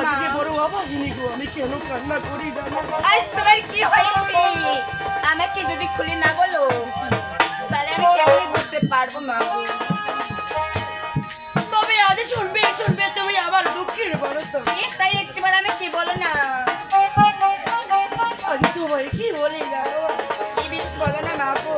আজকে বড় অভাগিনী গো, আমি কেন কান্না করি জানো? আজ তোমার কি হয়েছে আমাকে যদি খুলে না বলো তাহলে আমি কেমনি বুঝতে পারবো মা গো। তবে আজ শুনবে শুনবে তুমি আমার দুঃখের বার্তা। তাই একবার আমি কি বলো না, আজ তোমায় কি বলি জানো? কি বিষ বলো না মা গো।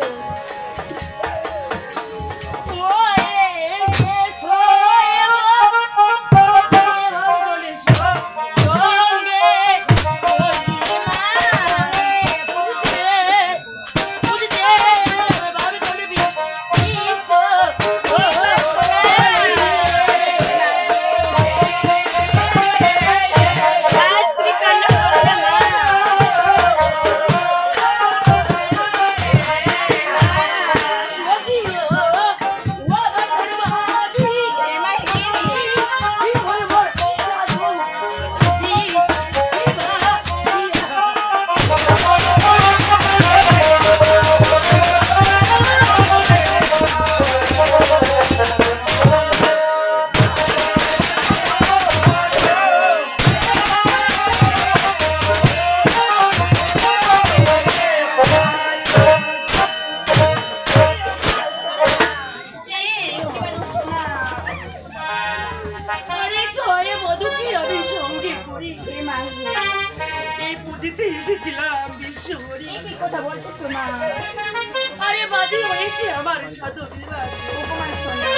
এই পুজিতে এসেছিলাম বিশ্বহরি। কি কথা বলতেছো মা? আরে বাদী হয়েছে আমার সাধু বিবাহ। উপমা শোনা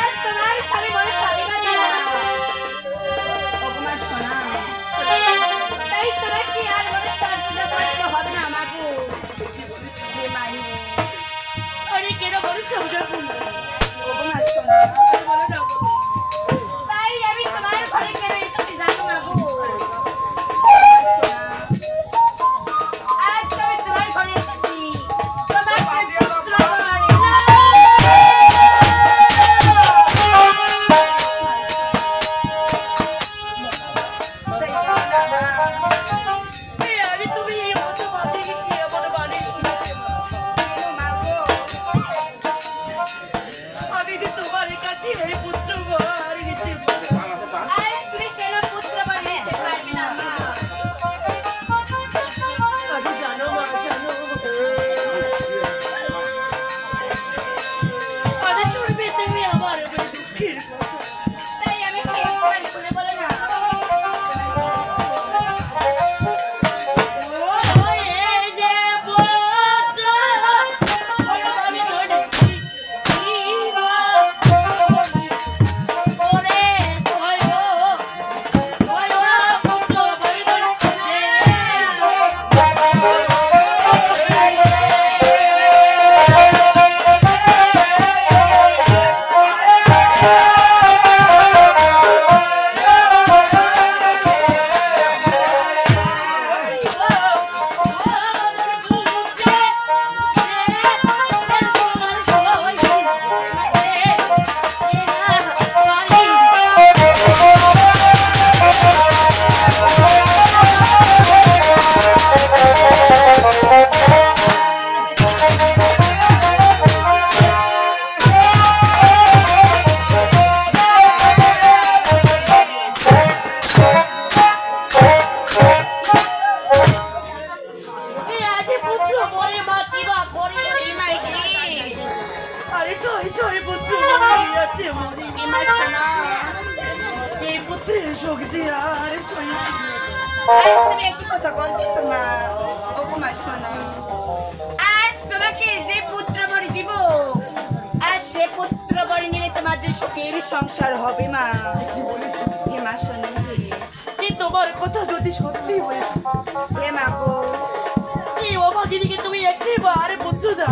আজ তোমার স্বামী বড় স্বামী না উপমা শোনা, তাই তোরা কি আর বড় সাজনা করতে হবে না আমাকে যে মাইনে। আরে কেন বড় সমঝা করলো? উপমা শোনা বলো না। তাই আমি তোমার ঘরে কেন এসেছি জানো না গো? আজ আমি তোমার ঘরে এসেছি তোমার পুত্র আরে তুমি এই মতো বাদী কি আমার বাড়ি? আমি যে তোমার কাছে এই পুত্র বর নিতে আজ তুমি কেন পুত্র বানিয়ে পারবে না মা? আরে জানো মা জানো, আরে শুনবে তুমি আমার দুঃখের কথা। তাই আমি একবার বলে বলো না। তুমি একটু কথা বলতেছো মা। উপমা শোনো, আজ তোমাকে যে পুত্র বরি দিব আর সে পুত্র বরি নিলে তোমাদের সুখের সংসার হবে মা। হে মা শোনো, কি তোমার কথা যদি সত্যি হয়, হে মা গো, এই অভাগিনীকে তুমি একেবারে পুত্র দাও।